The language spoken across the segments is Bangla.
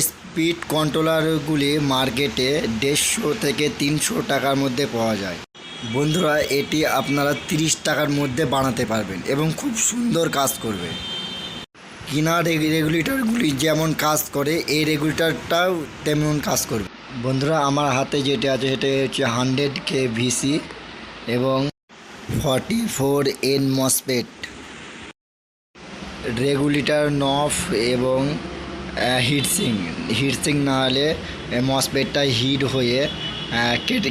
স্পিড কন্ট্রোলারগুলি মার্কেটে 150 থেকে 300 টাকার মধ্যে পাওয়া যায়। বন্ধুরা, এটি আপনারা 30 টাকার মধ্যে বানাতে পারবেন এবং খুব সুন্দর কাজ করবে। কিনা রেগুলেটরগুলি যেমন কাজ করে এই রেগুলেটরটাও তেমন কাজ করবে। বন্ধুরা, আমার হাতে যেটা আছে সেটা হচ্ছে 100K ভিসি এবং 44N মসফেট, রেগুলেটর নফ এবং হিটসিং না হলে মসফেটটা হিট হয়ে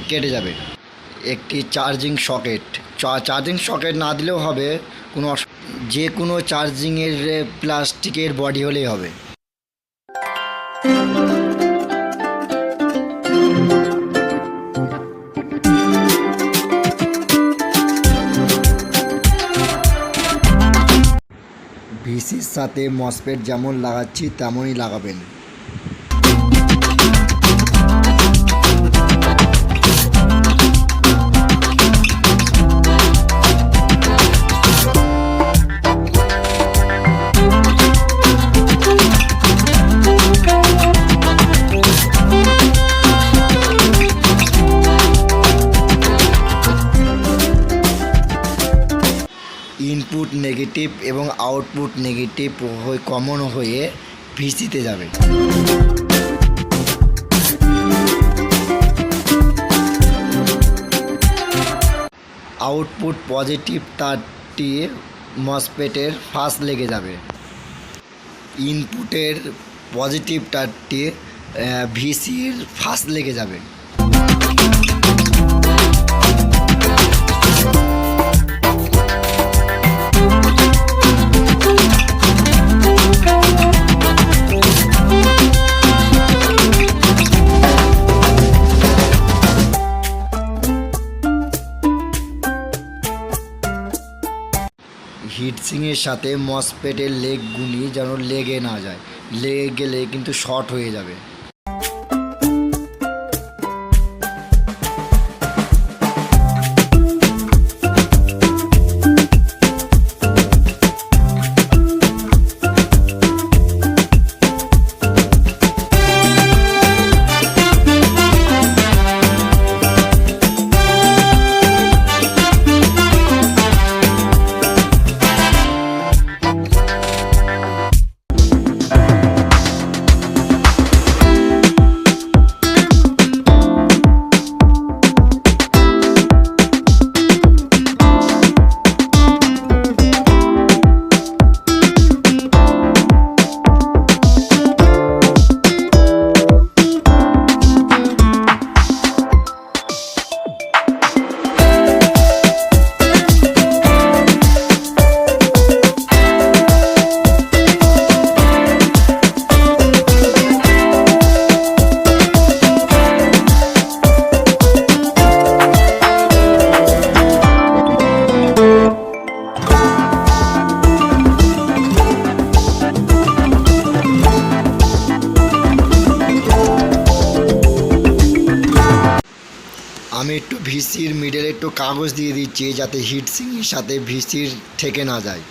কেটে যাবে। একটি চার্জিং সকেট না দিলেও হবে, যে কোনো চার্জিংয়ের প্লাস্টিকের বডি হলেই হবে। ভিসির সাথে মসফেট যেমন লাগাচ্ছি তেমনই লাগাবেন। ইনপুট নেগেটিভ এবং আউটপুট নেগেটিভ কমন হয়ে ভিসিতে যাবে। আউটপুট পজিটিভ তারটি মসফেটের ফাঁস লেগে যাবে। ইনপুটের পজিটিভ তারটি ভিসির ফাঁস লেগে যাবে। হিটসিংয়ের সাথে মসফেটের লেগগুলি যেন লেগে না যায়, লেগে গেলে কিন্তু শর্ট হয়ে যাবে। আমি একটু ভিসির মিডলে একটু কাগজ দিয়ে দিচ্ছি যাতে হিটসিংয়ের সাথে ভিসির ঠেকে না যায়।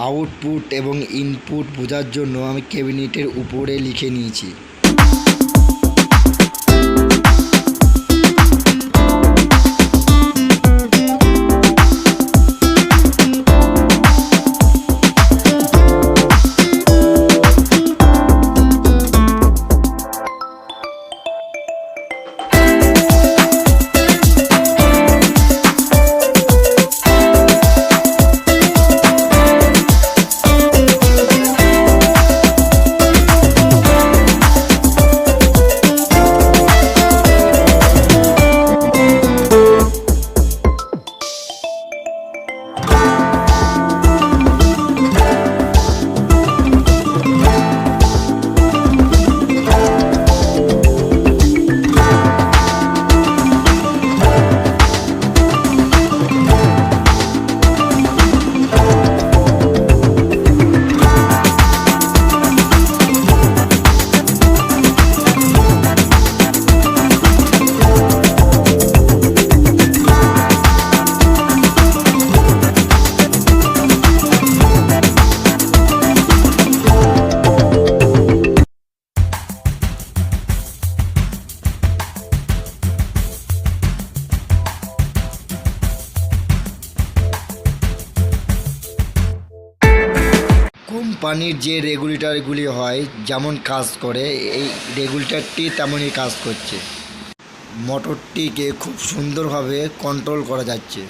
আউটপুট এবং ইনপুট বোঝার জন্য আমি ক্যাবিনেটের উপরে লিখে নিয়েছি। কোম্পানির যে রেগুলেটরগুলি হয় যেমন কাজ করে, এই রেগুলেটরটি তেমনই কাজ করছে। মোটরটিকে খুব সুন্দরভাবে কন্ট্রোল করা যাচ্ছে।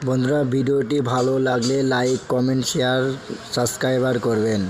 বন্ধুরা, ভিডিওটি ভালো লাগলে লাইক, কমেন্ট, শেয়ার, সাবস্ক্রাইবার করবেন।